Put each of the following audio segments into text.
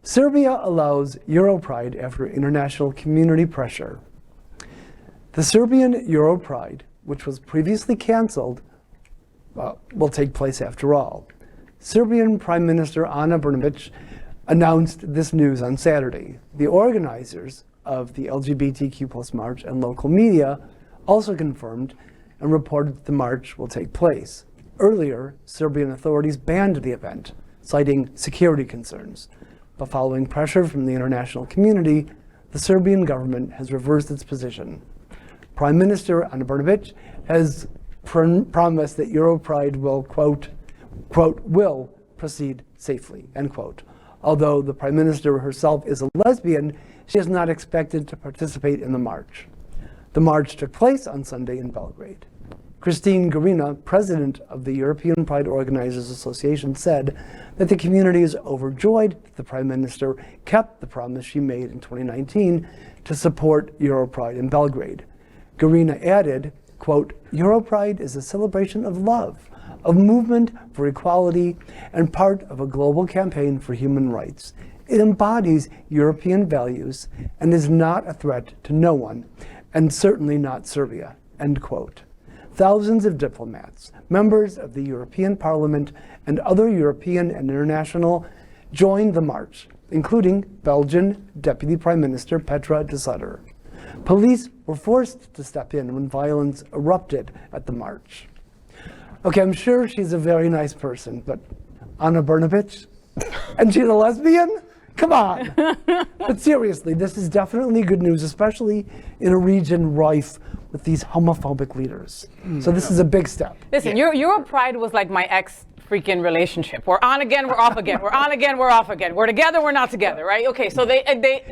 Serbia allows EuroPride after international community pressure. The Serbian EuroPride, which was previously canceled, will take place after all. Serbian Prime Minister Ana Brnabić announced this news on Saturday. The organizers of the LGBTQ+ march and local media also confirmed and reported that the march will take place. Earlier, Serbian authorities banned the event, citing security concerns. But following pressure from the international community, the Serbian government has reversed its position. Prime Minister Ana Brnabić has promised that EuroPride will, quote, will proceed safely, end quote. Although the Prime Minister herself is a lesbian, she is not expected to participate in the march. The march took place on Sunday in Belgrade. Kristine Garina, president of the European Pride Organizers Association, said that the community is overjoyed that the Prime Minister kept the promise she made in 2019 to support EuroPride in Belgrade. Garina added, quote, EuroPride is a celebration of love, of movement for equality, and part of a global campaign for human rights. It embodies European values and is not a threat to no one, and certainly not Serbia, end quote. Thousands of diplomats, members of the European Parliament, and other European and international joined the march, including Belgian Deputy Prime Minister Petra de Sutter. Police were forced to step in when violence erupted at the march. Okay, I'm sure she's a very nice person, but Ana Brnabić? And she's a lesbian? Come on. But seriously, this is definitely good news, especially in a region rife with these homophobic leaders. So this is a big step. Listen, EuroPride was like my ex-freaking relationship. We're on again, we're off again. We're on again, we're off again. We're together, we're not together, right? Okay, so they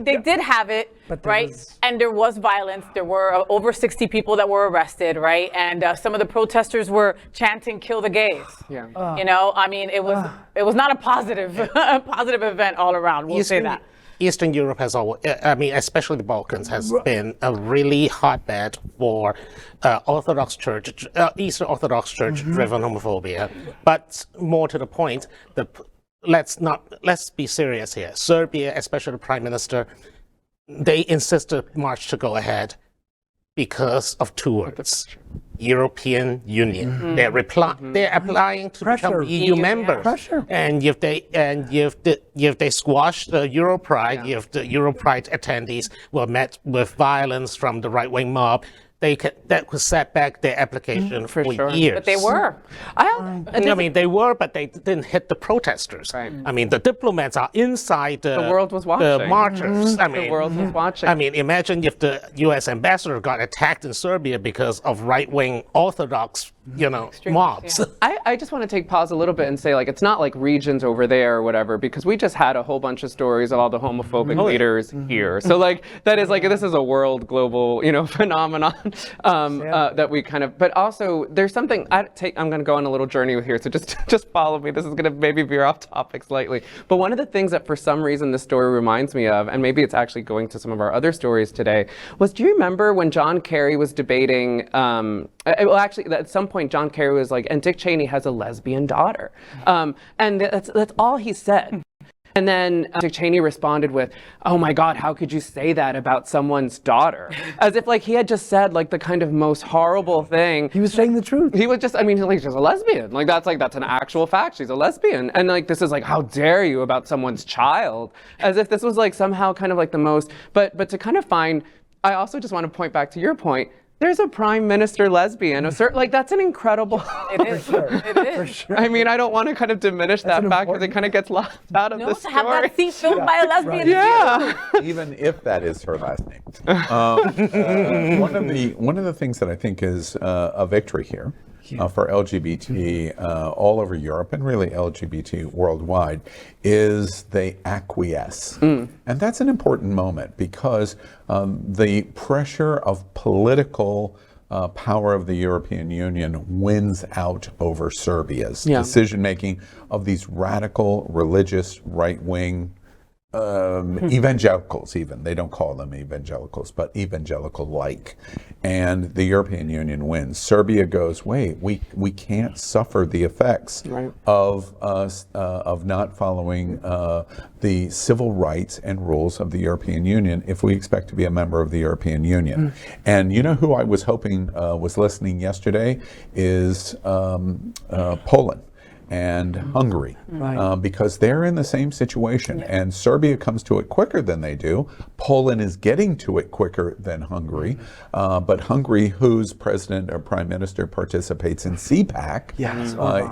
did have it, right? And there was violence. There were over 60 people that were arrested, right? And some of the protesters were chanting, "Kill the gays." Yeah. You know, I mean, it was not a positive event all around. We'll say that. Eastern Europe has always, I mean, especially the Balkans, has been a really hotbed for Orthodox Church, Eastern Orthodox Church-driven homophobia. But more to the point, let's be serious here. Serbia, especially the Prime Minister, they insisted march to go ahead because of two words: European Union. They're applying to become EU members. And if they squash the EuroPride, if the EuroPride attendees were met with violence from the right-wing mob, that could set back their application for years. But they were. I mean, they were, but they didn't hit the protesters. Right. I mean, the diplomats are inside the world was watching. The marchers. I mean, the world was watching. I mean, imagine if the U.S. ambassador got attacked in Serbia because of right-wing Orthodox, mobs. I just want to take pause a little bit and say, like, it's not like regions over there or whatever, because we just had a whole bunch of stories of all the homophobic leaders here. So, like, that is like, this is a world, global, phenomenon that we kind of, but also there's something, I'm going to go on a little journey here, so just follow me. This is going to maybe veer off topic slightly. But one of the things that for some reason this story reminds me of, and maybe it's actually going to some of our other stories today, was, do you remember when John Kerry was debating, well, actually, at some point, John Kerry was like, and Dick Cheney has a lesbian daughter. And that's all he said. And then Dick Cheney responded with, "Oh my God, how could you say that about someone's daughter?" As if like he had just said like the kind of most horrible thing. He was saying the truth. He was just, I mean, like, she's a lesbian. That's an actual fact. She's a lesbian. And like, this is like, how dare you about someone's child? As if this was like somehow kind of like the most, but to kind of find, I also just want to point back to your point, there's a prime minister lesbian. Like, that's an incredible. It is. For sure. It is. For sure. I mean, I don't want to kind of diminish that fact because it kind of gets left out of the story. To have that seat filled by a lesbian. Yeah. Even if that is her last name. One of the things that I think is a victory here for LGBT all over Europe and really LGBT worldwide is they acquiesce. And that's an important moment because the pressure of political power of the European Union wins out over Serbia's decision-making of these radical, religious, right-wing evangelicals even. They don't call them evangelicals, but evangelical-like. And the European Union wins. Serbia goes, wait, we can't suffer the effects of not following the civil rights and rules of the European Union if we expect to be a member of the European Union. And you know who I was hoping was listening yesterday is Poland and Hungary, because they're in the same situation, and Serbia comes to it quicker than they do. Poland is getting to it quicker than Hungary, but Hungary, whose president or prime minister participates in CPAC,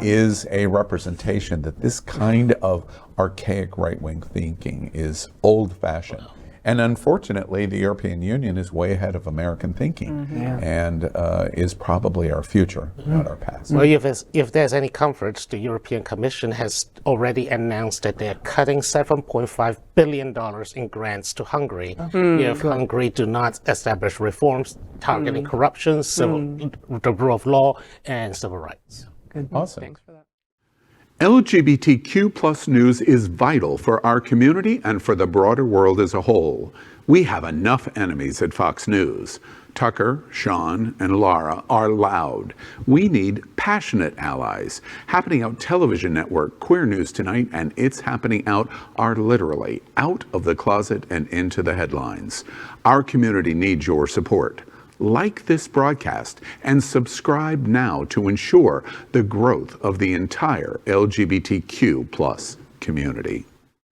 is a representation that this kind of archaic right-wing thinking is old-fashioned. And unfortunately, the European Union is way ahead of American thinking, and is probably our future, not our past. Well, if there's any comfort, the European Commission has already announced that they're cutting $7.5 billion in grants to Hungary if Hungary do not establish reforms targeting corruption, the rule of law, and civil rights. Awesome. Thanks for that. LGBTQ plus news is vital for our community and for the broader world as a whole. We have enough enemies at Fox News. Tucker, Sean, and Laura are loud. We need passionate allies. Happening Out Television Network, Queer News Tonight, and It's Happening Out are literally out of the closet and into the headlines. Our community needs your support. Like this broadcast and subscribe now to ensure the growth of the entire LGBTQ plus community.